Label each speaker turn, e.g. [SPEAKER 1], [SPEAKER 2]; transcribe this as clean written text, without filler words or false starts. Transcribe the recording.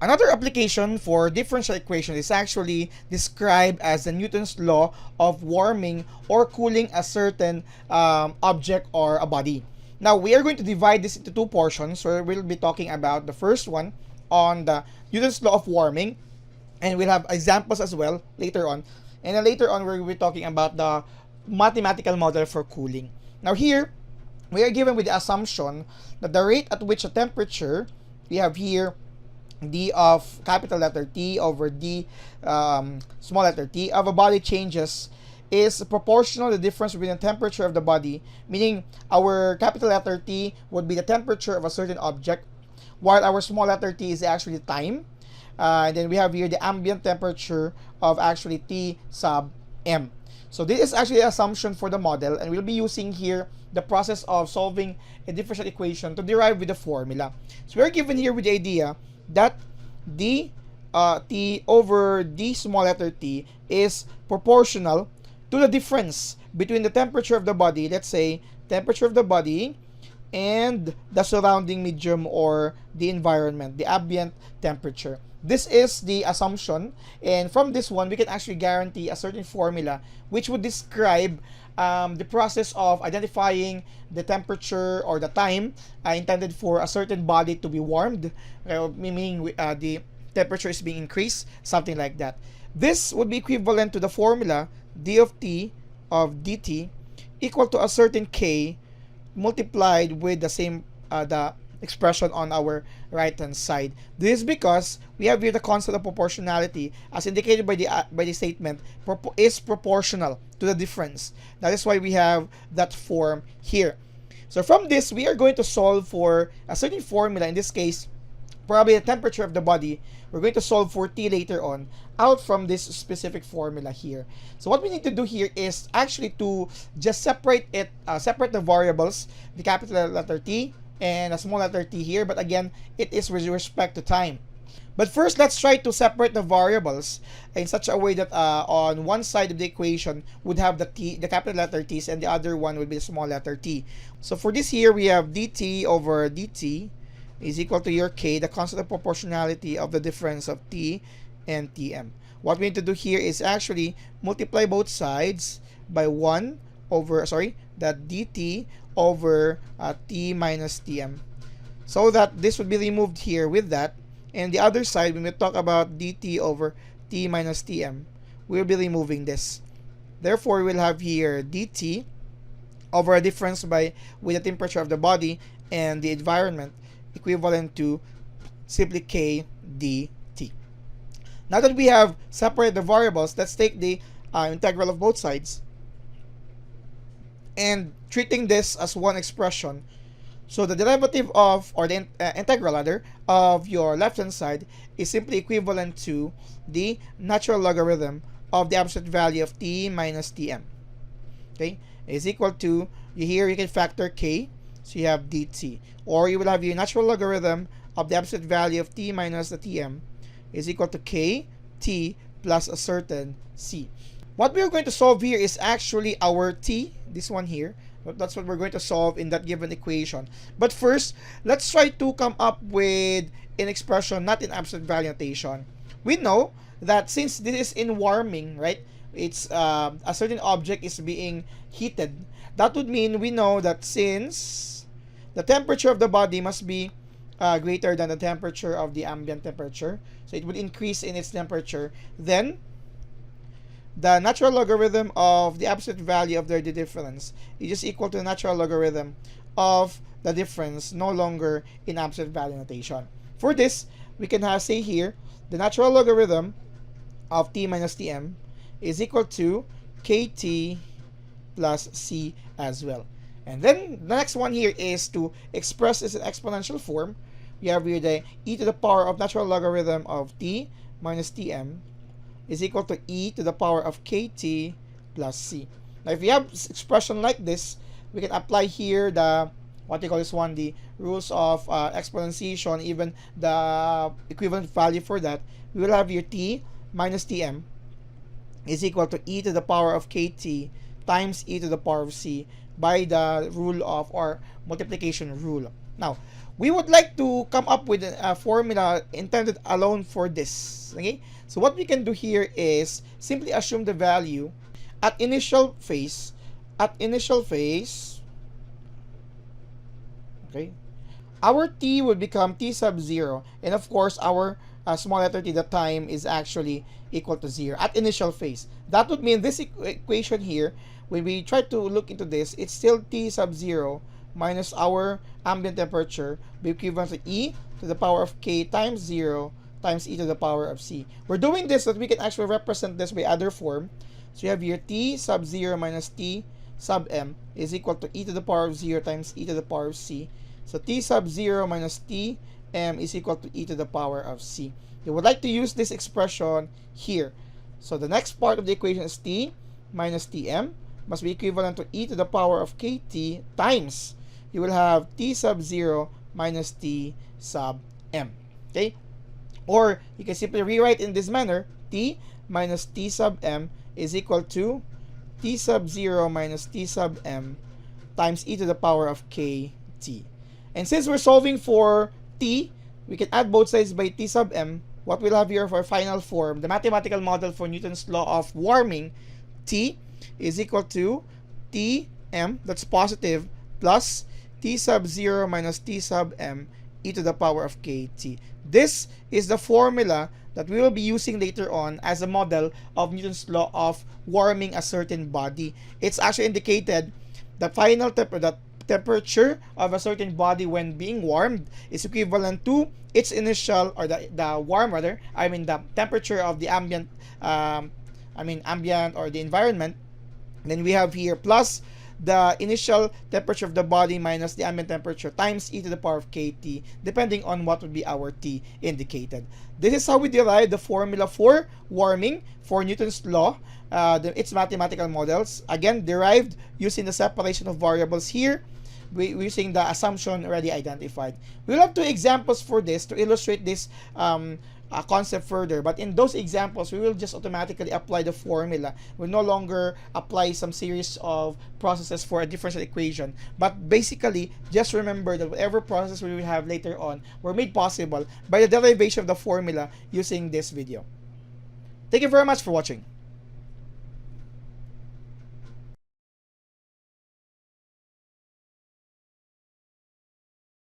[SPEAKER 1] Another application for differential equation is actually described as the Newton's law of warming or cooling a certain object or a body. Now, we are going to divide this into two portions. So we'll be talking about the first one on the Newton's law of warming, and we'll have examples as well later on. And then later on, we'll be talking about the mathematical model for cooling. Now here, we are given with the assumption that the rate at which a temperature, we have here d of capital letter T over d small letter t of a body changes is proportional to the difference between the temperature of the body, meaning our capital letter T would be the temperature of a certain object, while our small letter t is actually time. And then we have here the ambient temperature of actually T sub m. So this is actually the assumption for the model, and we'll be using here the process of solving a differential equation to derive with the formula. So we're given here with the idea that d t over d small letter t is proportional to the difference between the temperature of the body, let's say temperature of the body, and the surrounding medium or the environment, the ambient temperature. This is the assumption, and from this one we can actually guarantee a certain formula which would describe the process of identifying the temperature or the time intended for a certain body to be warmed, meaning the temperature is being increased, something like that. This would be equivalent to the formula d of t of dt equal to a certain k multiplied with the same the expression on our right hand side. This is because we have here the concept of proportionality as indicated by the statement is proportional to the difference. That is why we have that form here. So from this, we are going to solve for a certain formula, in this case probably the temperature of the body. We're going to solve for t later on out from this specific formula here. So what we need to do here is actually to just separate it, separate the variables, the capital letter T and a small letter t here, but again it is with respect to time. But first, let's try to separate the variables in such a way that on one side of the equation would have the t, the capital letter t's, and the other one would be the small letter t. So for this here, we have dt over dt is equal to your k, the constant of proportionality of the difference of t and tm. What we need to do here is actually multiply both sides by 1 over, that dt over t minus tm, so that this would be removed here with that, and the other side, when we talk about dt over t minus tm, we'll be removing this. Therefore, we'll have here dt over a difference with the temperature of the body and the environment equivalent to simply k dt. Now that we have separated the variables, let's take the integral of both sides, and treating this as one expression. So the derivative of, or the integral rather, of your left hand side is simply equivalent to the natural logarithm of the absolute value of t minus tm. Okay, is equal to, here you can factor k, so you have dt, or you will have your natural logarithm of the absolute value of t minus the tm is equal to k t plus a certain c. What we are going to solve here is actually our t, this one here. That's what we're going to solve in that given equation. But first, let's try to come up with an expression not in absolute value notation. We know that since this is in warming, right, it's a certain object is being heated. That would mean we know that since the temperature of the body must be greater than the temperature of the ambient temperature, so it would increase in its temperature, then the natural logarithm of the absolute value of the difference is just equal to the natural logarithm of the difference, no longer in absolute value notation. For this, we can say here the natural logarithm of t minus tm is equal to kt plus c as well. And then the next one here is to express this in exponential form. We have here the e to the power of natural logarithm of t minus tm is equal to e to the power of kt plus c. Now, if you have expression like this, we can apply here the, what you call this one, the rules of exponentiation, even the equivalent value for that. We will have here t minus tm is equal to e to the power of kt times e to the power of c by the rule of, or multiplication rule. Now, we would like to come up with a formula intended alone for this. Okay, so what we can do here is simply assume the value at initial phase. Okay, our t would become t sub 0, and of course our small letter t, the time, is actually equal to 0 at initial phase. That would mean this equation here, when we try to look into this, it's still t sub 0 minus our ambient temperature be equivalent to e to the power of k times 0 times e to the power of c. We're doing this so that we can actually represent this by other form. So you have here t sub 0 minus t sub m is equal to e to the power of 0 times e to the power of c. So t sub 0 minus t m is equal to e to the power of c. You would like to use this expression here. So the next part of the equation is t minus tm must be equivalent to e to the power of kt times, you will have t sub 0 minus t sub m. Okay? Or you can simply rewrite in this manner, t minus t sub m is equal to t sub 0 minus t sub m times e to the power of kt. And since we're solving for t, we can add both sides by t sub m. What we'll have here for final form, the mathematical model for Newton's law of warming, t is equal to tm, that's positive, plus t sub 0 minus t sub m e to the power of kt. This is the formula that we will be using later on as a model of Newton's law of warming a certain body. It's actually indicated the final temperature of a certain body when being warmed is equivalent to its initial, or the temperature of the ambient, ambient or the environment. Then we have here plus the initial temperature of the body minus the ambient temperature times e to the power of kt, depending on what would be our t indicated. This is how we derive the formula for warming for Newton's law, its mathematical models, again derived using the separation of variables here, using the assumption already identified. We'll have two examples for this to illustrate this concept further, but in those examples we will just automatically apply the formula. We'll no longer apply some series of processes for a differential equation, but basically just remember that whatever process we will have later on were made possible by the derivation of the formula using this video. Thank you very much for watching.